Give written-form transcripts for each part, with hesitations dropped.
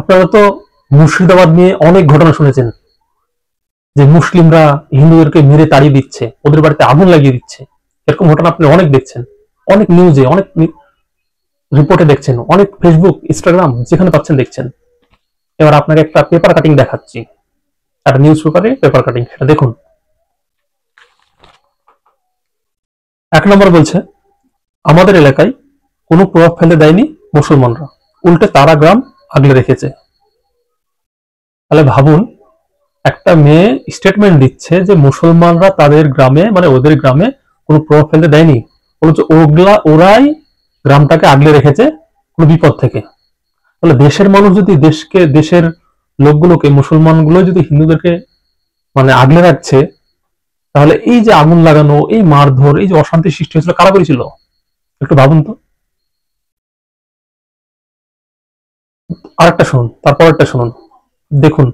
আপনারা তো মুর্শিদাবাদ নিয়ে অনেক ঘটনা শুনেছেন, যে মুসলিমরা হিন্দুদেরকে মেরে তাড়িয়ে দিচ্ছে, ওদের বাড়িতে আগুন লাগিয়ে দিচ্ছে। এরকম ঘটনা আপনি অনেক দেখছেন, অনেক নিউজে, অনেক রিপোর্টে দেখছেন, অনেক ফেসবুক, ইনস্টাগ্রাম যেখানে পাচ্ছেন দেখছেন। এবার আপনাকে একটা পেপার কাটিং দেখাচ্ছি, একটা নিউজ পেপারে পেপার কাটিং, সেটা দেখুন। 1 নম্বর বলছে, আমাদের এলাকায় কোনো প্রভাব ফেলতে দেয়নি মুসলমানরা, উল্টে তারা গ্রাম আগলে রেখেছে। তাহলে ভাবুন, একটা মেয়ে স্টেটমেন্ট দিচ্ছে যে মুসলমানরা তাদের গ্রামে, মানে ওদের গ্রামে কোনো প্রভাব ফেলতে দেয়নি, বলছে ওরাই গ্রামটাকে আগলে রেখেছে কোনো বিপদ থেকে। তাহলে দেশের মানুষ যদি দেশের লোকগুলোকে, মুসলমানগুলো যদি হিন্দুদেরকে মানে আগলে রাখছে, তাহলে এই যে আগুন লাগানো, এই মারধর, এই যে অশান্তি সৃষ্টি হয়েছিল, কারা করেছিল? একটু ভাবুন তো। আরেকটা শুনুন, তারপর শুনুন, দেখুন।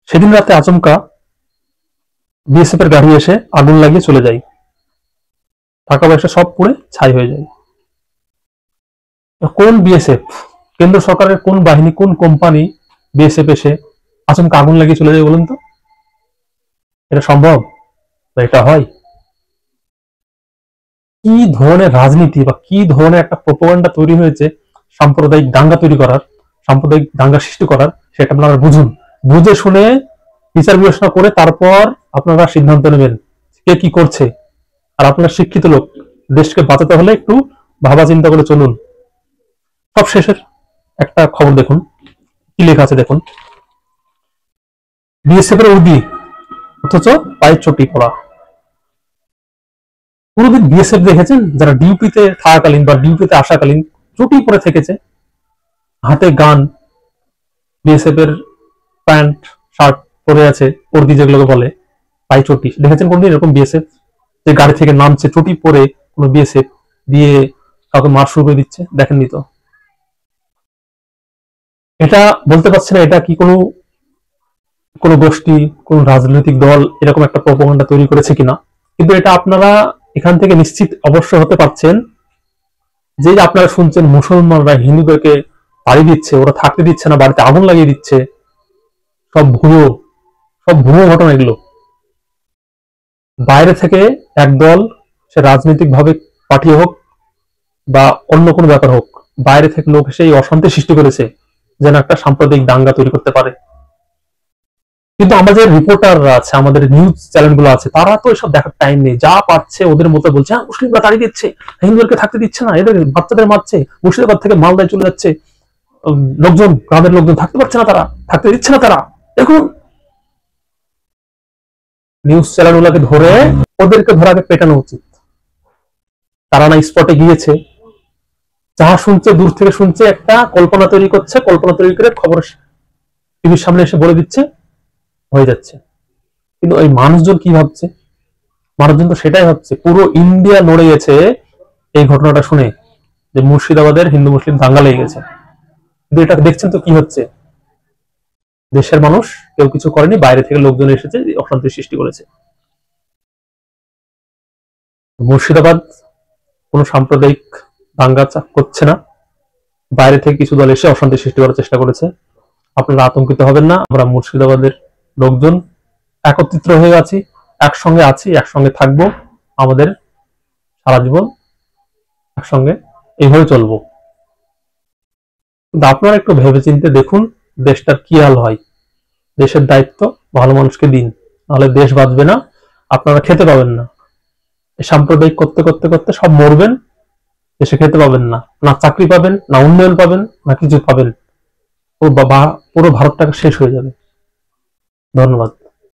সেদিন রাতে আচমকা বিএসএফ এর গাড়ি এসে আগুন লাগিয়ে চলে যায়, টাকা পয়সা সব পুড়ে ছাই হয়ে যায়। কোন বিএসএফ, কেন্দ্র সরকারের কোন বাহিনী, কোন কোম্পানি বিএসএফ এসে আচমকা আগুন লাগিয়ে চলে যায় বলুন তো? এটা সম্ভব? এটা হয়? কি ধরনের রাজনীতি বা কি ধরনের একটা প্রোপাগান্ডা তৈরি হয়েছে সাম্প্রদায়িক দাঙ্গা তৈরি করার, সাম্প্রদায়িক দাঙ্গা সৃষ্টি করার, সেটা আপনারা বুঝুন। বুঝে শুনে বিচার বিবেচনা করে তারপর আপনারা সিদ্ধান্ত নেবেন কে কি করছে। আর আপনারা শিক্ষিত লোক, দেশকে বাঁচাতে হলে একটু ভাবা চিন্তা করে চলুন। সব শেষের একটা খবর দেখুন, কি লেখা আছে দেখুন। বিএসএফ এর উর্দি অথচ পায়ে চটি পড়া। পুরোদিন বিএসএফ দেখেছেন যারা ডিউটিতে থাকাকালীন বা ডিউটিতে আসাকালীন চটি পরে থেকেছে, হাতে গান, বিএসএফ এর প্যান্ট শার্ট পরে আছে, উর্দি যেগুলোকে বলে, পায়ে চটি। দেখেছেন কোনদিন এরকম বিএসএফ যে গাড়ি থেকে নামছে চটি পরে, কোন বিএসএফ দিয়ে কাউকে মার শুরু করে দিচ্ছে? দেখেননি তো। এটা বলতে পারছি না এটা কি কোনো গোষ্ঠী, কোন রাজনৈতিক দল এরকম একটা প্রোপাগান্ডা তৈরি করেছে কিনা, কিন্তু এটা আপনারা এখান থেকে নিশ্চিত অবশ্য হতে পারছেন যে আপনারা শুনছেন মুসলমানরা হিন্দুদেরকে তাড়িয়ে দিচ্ছে, ওরা থাকতে দিচ্ছে না, বাড়িতে আগুন লাগিয়ে দিচ্ছে, সব ভুয়ো ঘটনা এগুলো। বাইরে থেকে একদল, সে রাজনৈতিক ভাবে পাঠিয়ে হোক বা অন্য কোনো ব্যাপার হোক, বাইরে থেকে লোক এসে এই অশান্তি সৃষ্টি করেছে যেন একটা সাম্প্রদায়িক দাঙ্গা তৈরি করতে পারে। কিন্তু আমাদের রিপোর্টাররা আছে, আমাদের নিউজ চ্যানেলগুলো আছে, তারা তো এসব দেখার টাইম নেই। যা পাচ্ছে ওদের মতো বলছে, হ্যাঁ মুসলিমরা তাড়িয়ে দিচ্ছে, হিন্দুদেরকে থাকতে দিচ্ছে না, এদের বাচ্চাদের মারছে, মুর্শিদাবাদ থেকে মালদায় চলে যাচ্ছে লোকজন, গ্রামের লোকজন থাকতে পারছে না, তারা থাকতে দিচ্ছে না। তারা দেখুন, নিউজ চ্যানেলগুলোকে ধরে ওদেরকে ধরাকে পেটানো উচিত। তারা না স্পটে গিয়েছে, যাহা শুনছে দূর থেকে শুনছে, একটা কল্পনা তৈরি করছে, কল্পনা তৈরি করে খবর টিভির সামনে এসে বলে দিচ্ছে, হয়ে যাচ্ছে। কিন্তু এই মানুষজন কি ভাবছে? মানুষজন তো সেটাই ভাবছে, পুরো ইন্ডিয়া নড়ে গেছে এই ঘটনাটা শুনে, যে মুর্শিদাবাদের হিন্দু মুসলিম দাঙ্গা লেগে গেছে। কিন্তু এটা দেখছেন তো কি হচ্ছে, দেশের মানুষ কেউ কিছু করেনি, বাইরে থেকে লোকজন এসেছে অশান্তি সৃষ্টি করেছে। মুর্শিদাবাদ কোন সাম্প্রদায়িক দাঙ্গা করছে না, বাইরে থেকে কিছু দল এসে অশান্তি সৃষ্টি করার চেষ্টা করেছে। আপনারা আতঙ্কিত হবেন না, আমরা মুর্শিদাবাদের লোকজন একত্রিত হয়ে আছি, একসঙ্গে থাকবো, আমাদের সারা জীবন একসঙ্গে এইভাবে চলবো। কিন্তু আপনারা একটু ভেবেচিন্তে দেখুন দেশটার কি হাল হয়। দেশের দায়িত্ব ভালো মানুষকে দিন, নাহলে দেশ বাঁচবে না, আপনারা খেতে পাবেন না। সাম্প্রদায়িক করতে করতে করতে সব মরবেন, দেশে খেতে পাবেন না, না চাকরি পাবেন, না উন্নয়ন পাবেন, না কিছু পাবেন। পুরো ভারতটাকে শেষ হয়ে যাবে। ধন্যবাদ।